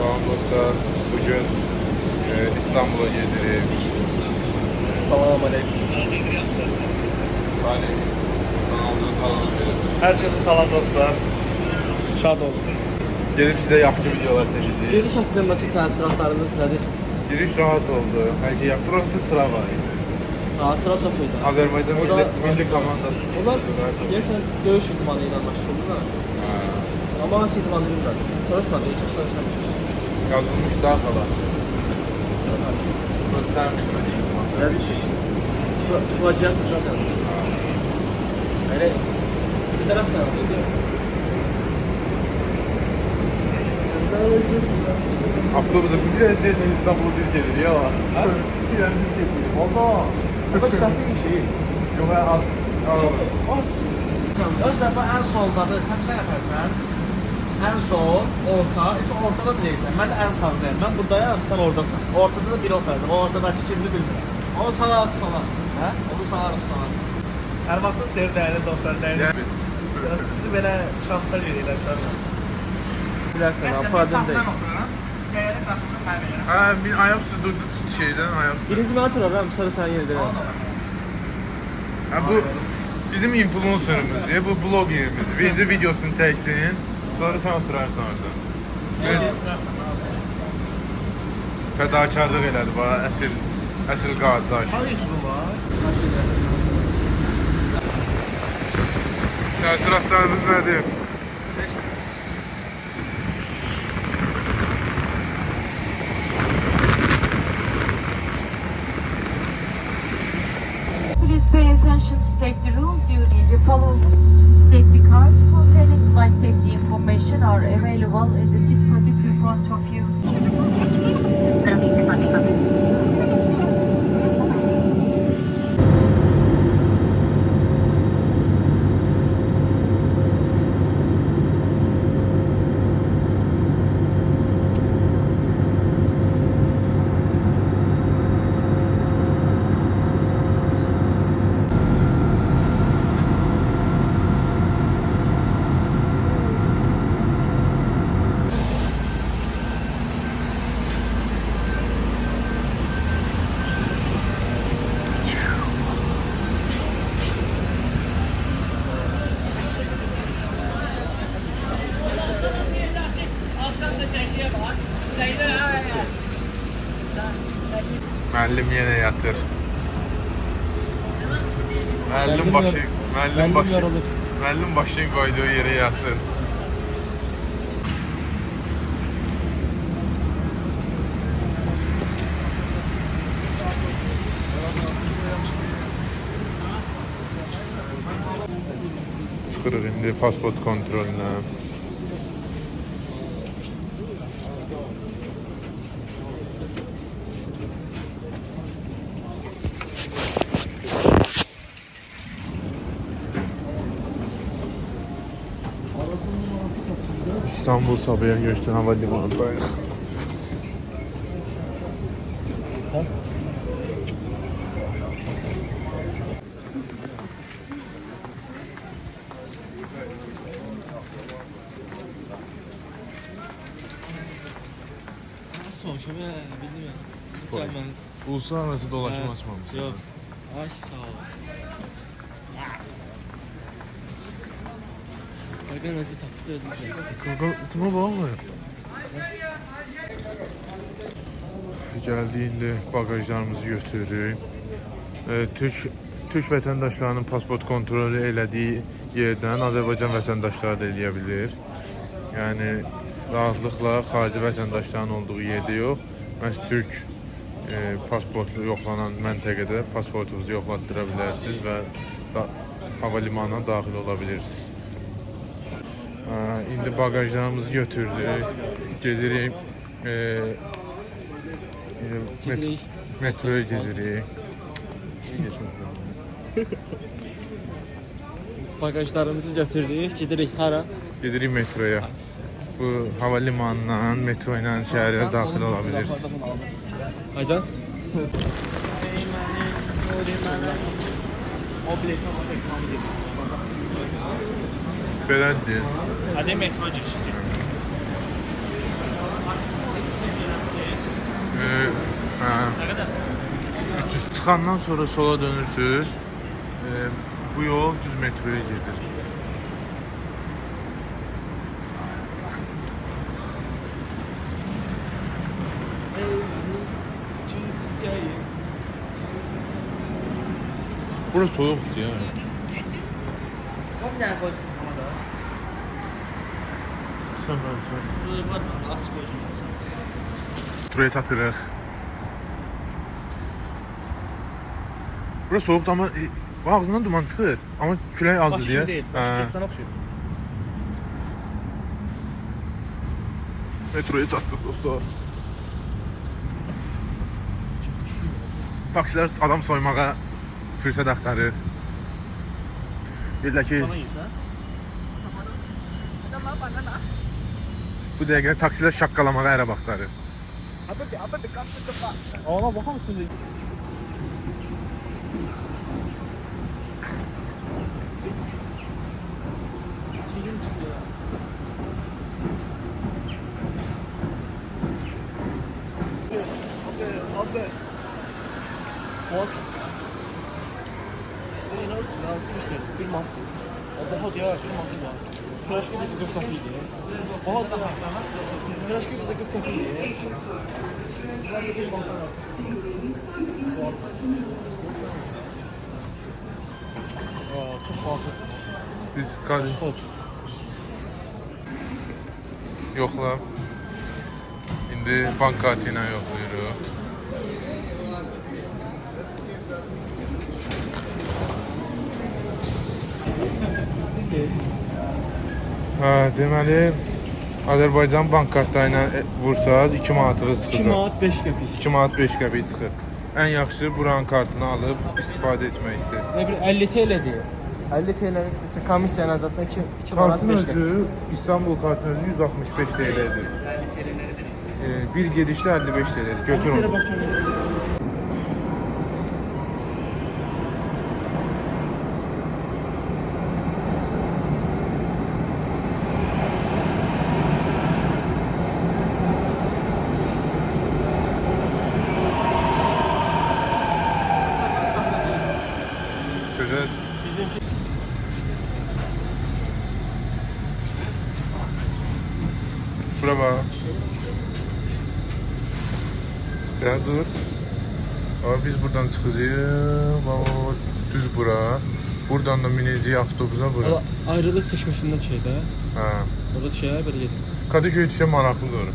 Salam dostlar, bugün İstanbul'a gelirik. Salam aleyküm. Kanalda salam verin. Herkese salam dostlar. Şad olun. Gelip size yaxşı videolar çəkəcəyik. Giriş hakkındaki təəssüratlarınız nədir? Giriş rahat oldu. Hər şey yaxşı. Burası sıra var idi. Sıra çox idi. Azərbaycan milli komandası. Onlar deyəsən döyüş idmanı ilə məşğuldurlar. Amma hansı idmanı bilmirəm. Soruşmadı, heç soruşmadı. Yazılmış daha falan. Burası sən bilmədiyin idman. Nədir şey? Plagiat ucaqsan. Elə bir tərəf sən oldu. Avtobusa bir de dedin İstanbul'a biz gelir ya. Bir de biz geliyoruz. Valla. Ama kitaplı bir şey. Yok ben al. Özde bu en soldadır. Sen ne yaparsan? En sol, orta, hiç ortada değilsen. Ben en sağdayım. Ben buradayım, sen oradasın. Ortada da biri otardım. O ortadaki kimini bilmiyorum. Onu salarıq sola. Hə? Onu salarıq sola. Hər vaxtın seyir dəyərli dostlar, dəyərli. Sizi belə şantaj edirlər şu an. Bilərsən, ha, problem deyil. Dəyəri qatında sahib edirəm. Ha bir ayak üstü durdu şeyden ayak üstü. Birinci mənə tuturam, sonra sən yenidirəm. Ha bu bizim influencerımız diye bu bloggerimiz. Bir de videosunu çeksin. Sonra sen oturarsın orada. Fedakarlık elədi bana əsl qardaş. Hangi YouTube var? Təəssüratlarınız nədir? Please pay attention to safety rules. You need to follow safety cards containing flight safety information are available in the seat pockets in front of you. Müəllim yenə yatır. Müəllim başını qoyduğu yerə yatır. Çıxırıq indi pasport kontrolünə. İstanbul Sabiha Gökçen Havalimanı'ndayız. Açmamışam, bilmiyorum. Hiç almadım. Uluslararası dolaşım açmamışsın. Yok. Ay sağ ol. Ergan özü tapdı özü güzel. Kuma bağlı. Geldiğinde bagajlarımızı götürürük. Türk vətəndaşlarının pasport kontrolü elədiyi yerdən Azərbaycan vətəndaşları da eləyə bilir. Yəni rahatlıqla xarici vətəndaşların olduğu yerdə yox, məhz Türk pasportlu yoxlanan məntəqədə pasportunuzu yoxlatdıra bilərsiniz və havalimanına daxil ola bilirsiniz. İndi bagajlarımızı götürdük, gedirik, metroya gedirik. Bagajlarımızı götürdük, gidirik hara? Gedirik metroya. Bu havalimanından metro ilə şəhərə daxil ola bilirsiniz. Aycan? O biletin ama ekranı değil. Belədir. Hadi metro girişi. Çıxandan sonra sola dönürsünüz. Bu yol düz metroya gedir. Burası soğuktu ya. O bir dənə qoysun buna da. Sen. Var mı? Açıq qoysun. Buraya satırıq. Burası soğuktu ama ağzından duman çıxır. Ama külək azdı Başı diye. deyil. Hə. Başı sana oxşuyur. Metroya çatdıq dostlar. Taksilər adam soymağa fürsət axtarır. Deyirlər ki, Bana yiyirsən? bu dəqiqə taksilər şaqqalamağa ərəb axtarır. Ona baxar mısınız? Çiğim çıxdı ya. Abi. What? Ne olsun ya? Çıkmıştı. Bir mantık. O daha diyor. Bir mantık var. Keşke bizi gıp kapıydı. Oha da. Keşke bizi gıp kapıydı. Bir mantık var. Çok fazla. Biz qarşı yoxla. İndi bank kartı ilə yoxlayırıq. Deməli Azərbaycan bank kartı ilə vursaz 2 manatınız 2 çıxacaq. manat 5 qəpik. 2 manat 5 qəpik çıxır. Ən yaxşı buranın kartını alıb istifadə etməkdir. Ne bir 50 TL'di. 50 TL ise komisyon zaten 2 manat Kartın 5 qəpik. özü, İstanbul kartın özü 165 TL'dir. Bir gedişdə 55 TL'dir. Götür onu. Gözəl. Bizimki Bura bax. Ya dur. Abi biz buradan çıxacağıq. Bax, düz bura. Buradan da minəcəyik avtobusa bura. ayrılık seçmişinden şeyde. Hə. Orada şeyler böyle yedim. Kadıköy düşə maraqlıdır.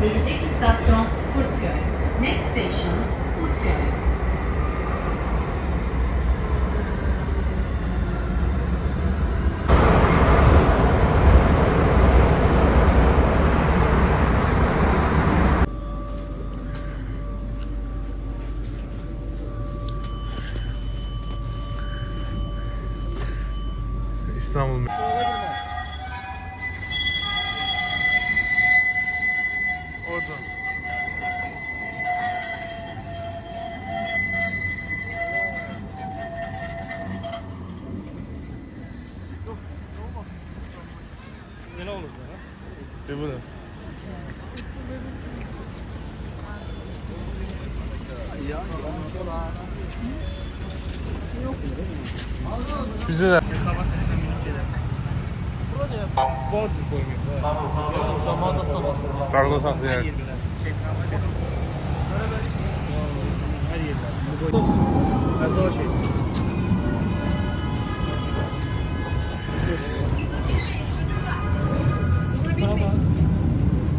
Gelecek istasyon Kurtköy. Next station Kurtköy. İstanbul. Oradan. Ne olur ya? Bu da. Bizdə də Burada ya border koymuyor. Zamanında tutamazsın. sağda saxlayaq. Her yerde. Fazla şey.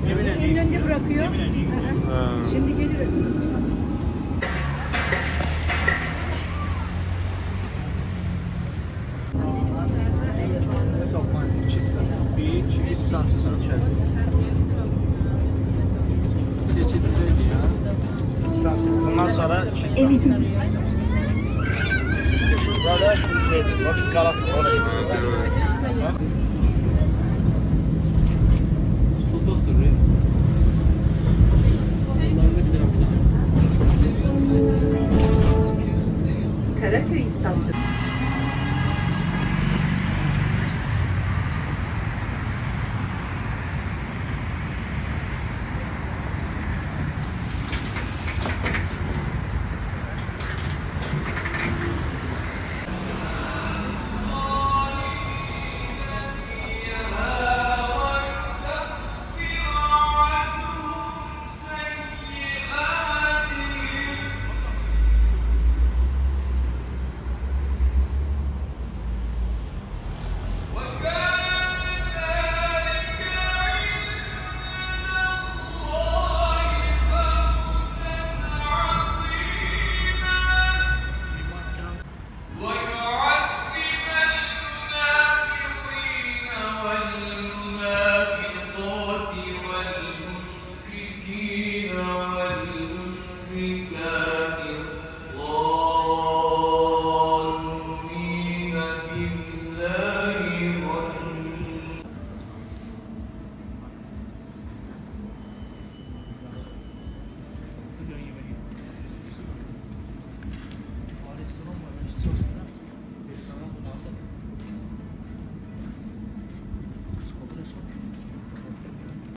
Eminönü'nde bırakıyor. Hə. Şimdi gelir. Bir, iki, üç sansı sonra düşerdi. Seçilecekti ya. 3 sansı. Bundan sonra 2 sansı. Burada şeydi. Biz kalak oraya. Isıldıktır. İslam'da güzel bir Bakırköy istasyonu. ويعذب المنافقين والمنافقات